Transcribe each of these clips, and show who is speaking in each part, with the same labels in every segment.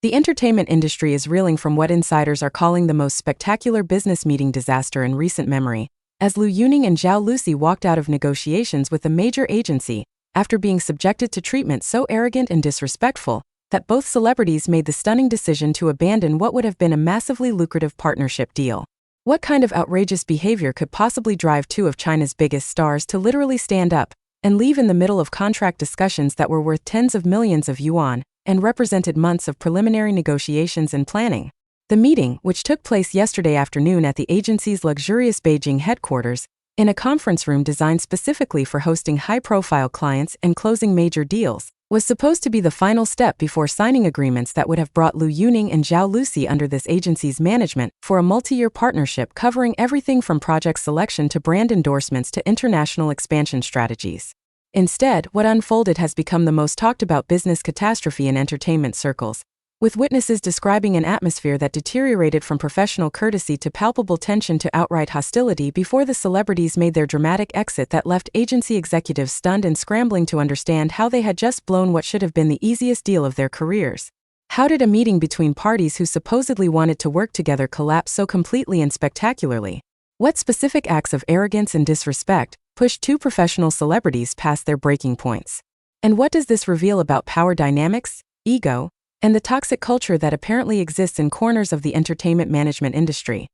Speaker 1: The entertainment industry is reeling from what insiders are calling the most spectacular business meeting disaster in recent memory, as Liu Yuning and Zhao Lusi walked out of negotiations with a major agency after being subjected to treatment so arrogant and disrespectful that both celebrities made the stunning decision to abandon what would have been a massively lucrative partnership deal. What kind of outrageous behavior could possibly drive two of China's biggest stars to literally stand up and leave in the middle of contract discussions that were worth tens of millions of yuan and represented months of preliminary negotiations and planning? The meeting, which took place yesterday afternoon at the agency's luxurious Beijing headquarters, in a conference room designed specifically for hosting high-profile clients and closing major deals, was supposed to be the final step before signing agreements that would have brought Liu Yuning and Zhao Lusi under this agency's management for a multi-year partnership covering everything from project selection to brand endorsements to international expansion strategies. Instead, what unfolded has become the most talked-about business catastrophe in entertainment circles, with witnesses describing an atmosphere that deteriorated from professional courtesy to palpable tension to outright hostility before the celebrities made their dramatic exit that left agency executives stunned and scrambling to understand how they had just blown what should have been the easiest deal of their careers. How did a meeting between parties who supposedly wanted to work together collapse so completely and spectacularly? What specific acts of arrogance and disrespect pushed two professional celebrities past their breaking points? And what does this reveal about power dynamics, ego, and the toxic culture that apparently exists in corners of the entertainment management industry?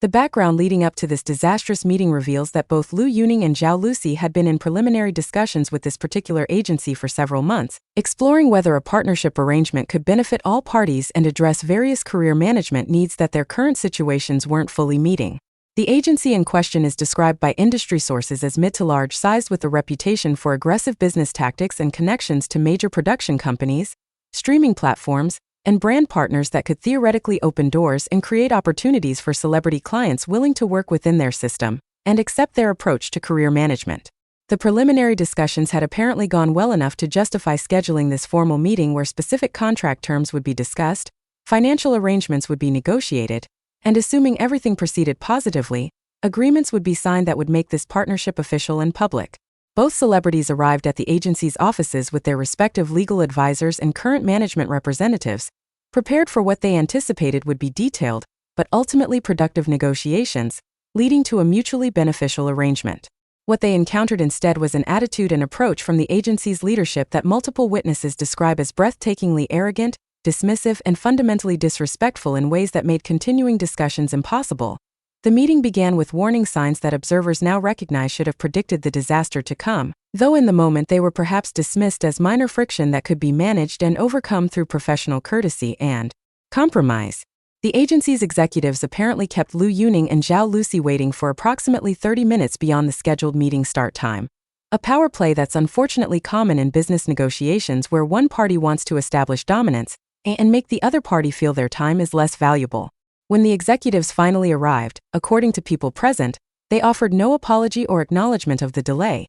Speaker 1: The background leading up to this disastrous meeting reveals that both Liu Yuning and Zhao Lusi had been in preliminary discussions with this particular agency for several months, exploring whether a partnership arrangement could benefit all parties and address various career management needs that their current situations weren't fully meeting. The agency in question is described by industry sources as mid to large sized with a reputation for aggressive business tactics and connections to major production companies, streaming platforms, and brand partners that could theoretically open doors and create opportunities for celebrity clients willing to work within their system and accept their approach to career management. The preliminary discussions had apparently gone well enough to justify scheduling this formal meeting where specific contract terms would be discussed, financial arrangements would be negotiated, and assuming everything proceeded positively, agreements would be signed that would make this partnership official and public. Both celebrities arrived at the agency's offices with their respective legal advisors and current management representatives, prepared for what they anticipated would be detailed, but ultimately productive negotiations, leading to a mutually beneficial arrangement. What they encountered instead was an attitude and approach from the agency's leadership that multiple witnesses describe as breathtakingly arrogant, dismissive, and fundamentally disrespectful in ways that made continuing discussions impossible. The meeting began with warning signs that observers now recognize should have predicted the disaster to come, though in the moment they were perhaps dismissed as minor friction that could be managed and overcome through professional courtesy and compromise. The agency's executives apparently kept Liu Yuning and Zhao Lusi waiting for approximately 30 minutes beyond the scheduled meeting start time. A power play that's unfortunately common in business negotiations where one party wants to establish dominance and make the other party feel their time is less valuable. When the executives finally arrived, according to people present, they offered no apology or acknowledgement of the delay,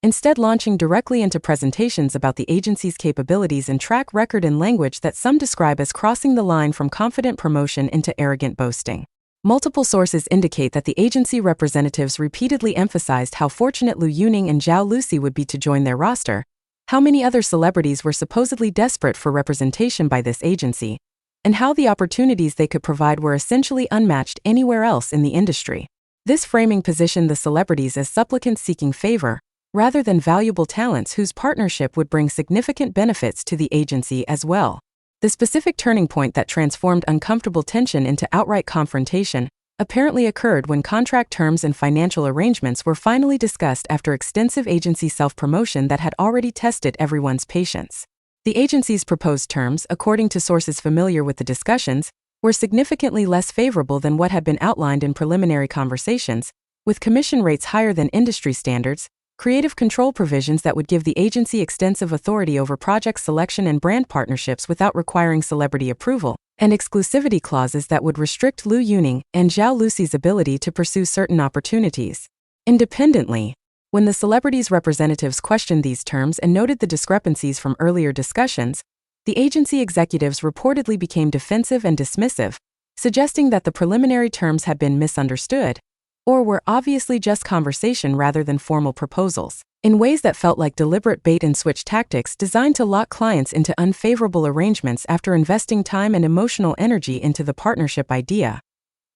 Speaker 1: instead launching directly into presentations about the agency's capabilities and track record in language that some describe as crossing the line from confident promotion into arrogant boasting. Multiple sources indicate that the agency representatives repeatedly emphasized how fortunate Liu Yuning and Zhao Lusi would be to join their roster, how many other celebrities were supposedly desperate for representation by this agency, and how the opportunities they could provide were essentially unmatched anywhere else in the industry. This framing positioned the celebrities as supplicants seeking favor, rather than valuable talents whose partnership would bring significant benefits to the agency as well. The specific turning point that transformed uncomfortable tension into outright confrontation apparently occurred when contract terms and financial arrangements were finally discussed after extensive agency self-promotion that had already tested everyone's patience. The agency's proposed terms, according to sources familiar with the discussions, were significantly less favorable than what had been outlined in preliminary conversations, with commission rates higher than industry standards, creative control provisions that would give the agency extensive authority over project selection and brand partnerships without requiring celebrity approval, and exclusivity clauses that would restrict Liu Yuning and Zhao Lusi's ability to pursue certain opportunities independently. When the celebrities' representatives questioned these terms and noted the discrepancies from earlier discussions, the agency executives reportedly became defensive and dismissive, suggesting that the preliminary terms had been misunderstood, or were obviously just conversation rather than formal proposals, in ways that felt like deliberate bait-and-switch tactics designed to lock clients into unfavorable arrangements after investing time and emotional energy into the partnership idea.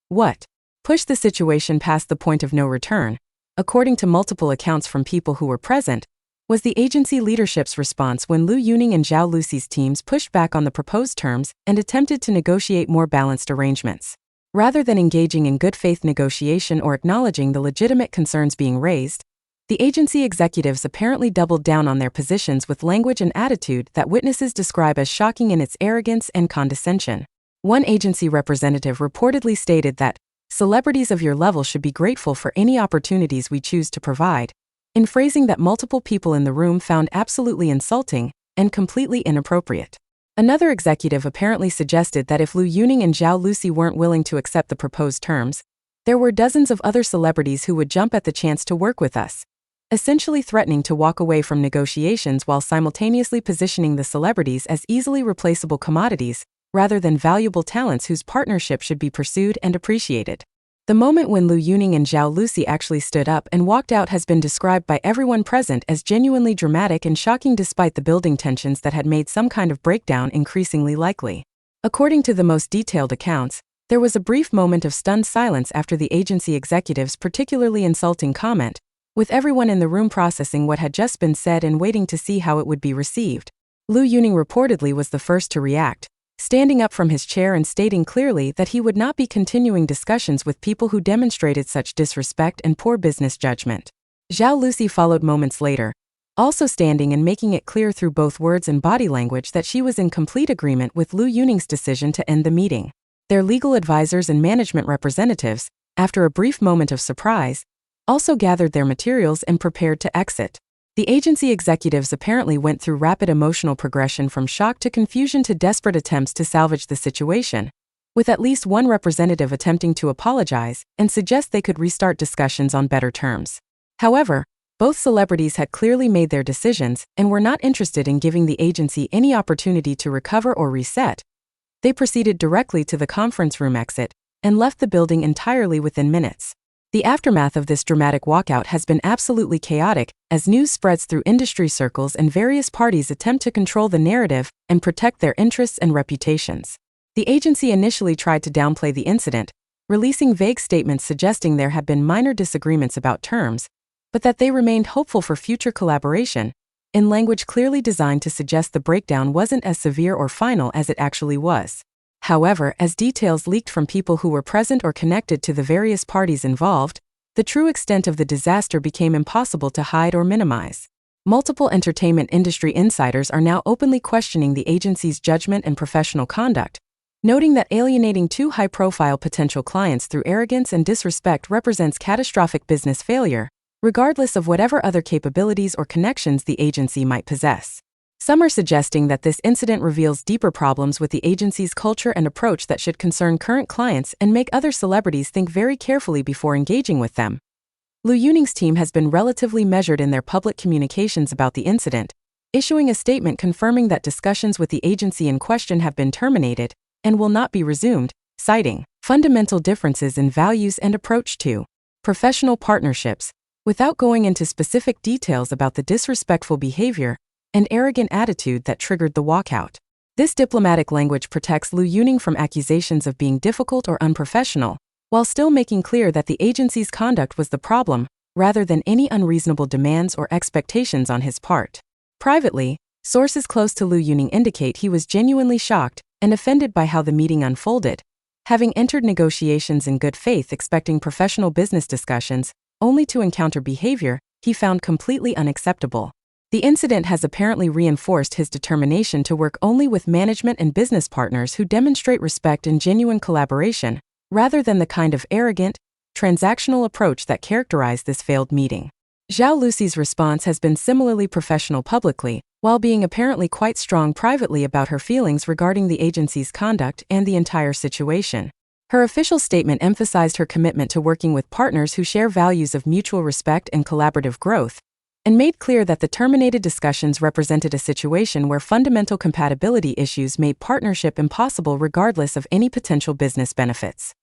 Speaker 1: What pushed the situation past the point of no return, according to multiple accounts from people who were present, was the agency leadership's response when Lu Yuning and Zhao Lusi's teams pushed back on the proposed terms and attempted to negotiate more balanced arrangements. Rather than engaging in good faith negotiation or acknowledging the legitimate concerns being raised, the agency executives apparently doubled down on their positions with language and attitude that witnesses describe as shocking in its arrogance and condescension. One agency representative reportedly stated that, "Celebrities of your level should be grateful for any opportunities we choose to provide," in phrasing that multiple people in the room found absolutely insulting and completely inappropriate. Another executive apparently suggested that if Lu Yuning and Zhao Lusi weren't willing to accept the proposed terms, there were dozens of other celebrities who would jump at the chance to work with us, essentially threatening to walk away from negotiations while simultaneously positioning the celebrities as easily replaceable commodities, rather than valuable talents whose partnership should be pursued and appreciated. The moment when Lu Yuning and Zhao Lusi actually stood up and walked out has been described by everyone present as genuinely dramatic and shocking despite the building tensions that had made some kind of breakdown increasingly likely. According to the most detailed accounts, there was a brief moment of stunned silence after the agency executive's particularly insulting comment, with everyone in the room processing what had just been said and waiting to see how it would be received. Lu Yuning reportedly was the first to react, standing up from his chair and stating clearly that he would not be continuing discussions with people who demonstrated such disrespect and poor business judgment. Zhao Lusi followed moments later, also standing and making it clear through both words and body language that she was in complete agreement with Lu Yuning's decision to end the meeting. Their legal advisors and management representatives, after a brief moment of surprise, also gathered their materials and prepared to exit. The agency executives apparently went through rapid emotional progression from shock to confusion to desperate attempts to salvage the situation, with at least one representative attempting to apologize and suggest they could restart discussions on better terms. However, both celebrities had clearly made their decisions and were not interested in giving the agency any opportunity to recover or reset. They proceeded directly to the conference room exit and left the building entirely within minutes. The aftermath of this dramatic walkout has been absolutely chaotic, as news spreads through industry circles and various parties attempt to control the narrative and protect their interests and reputations. The agency initially tried to downplay the incident, releasing vague statements suggesting there had been minor disagreements about terms, but that they remained hopeful for future collaboration, in language clearly designed to suggest the breakdown wasn't as severe or final as it actually was. However, as details leaked from people who were present or connected to the various parties involved, the true extent of the disaster became impossible to hide or minimize. Multiple entertainment industry insiders are now openly questioning the agency's judgment and professional conduct, noting that alienating two high-profile potential clients through arrogance and disrespect represents catastrophic business failure, regardless of whatever other capabilities or connections the agency might possess. Some are suggesting that this incident reveals deeper problems with the agency's culture and approach that should concern current clients and make other celebrities think very carefully before engaging with them. Lu Yuning's team has been relatively measured in their public communications about the incident, issuing a statement confirming that discussions with the agency in question have been terminated and will not be resumed, citing fundamental differences in values and approach to professional partnerships, without going into specific details about the disrespectful behavior and arrogant attitude that triggered the walkout. This diplomatic language protects Lu Yuning from accusations of being difficult or unprofessional, while still making clear that the agency's conduct was the problem, rather than any unreasonable demands or expectations on his part. Privately, sources close to Lu Yuning indicate he was genuinely shocked and offended by how the meeting unfolded, having entered negotiations in good faith expecting professional business discussions, only to encounter behavior he found completely unacceptable. The incident has apparently reinforced his determination to work only with management and business partners who demonstrate respect and genuine collaboration, rather than the kind of arrogant, transactional approach that characterized this failed meeting. Zhao Lusi's response has been similarly professional publicly, while being apparently quite strong privately about her feelings regarding the agency's conduct and the entire situation. Her official statement emphasized her commitment to working with partners who share values of mutual respect and collaborative growth, and made clear that the terminated discussions represented a situation where fundamental compatibility issues made partnership impossible regardless of any potential business benefits.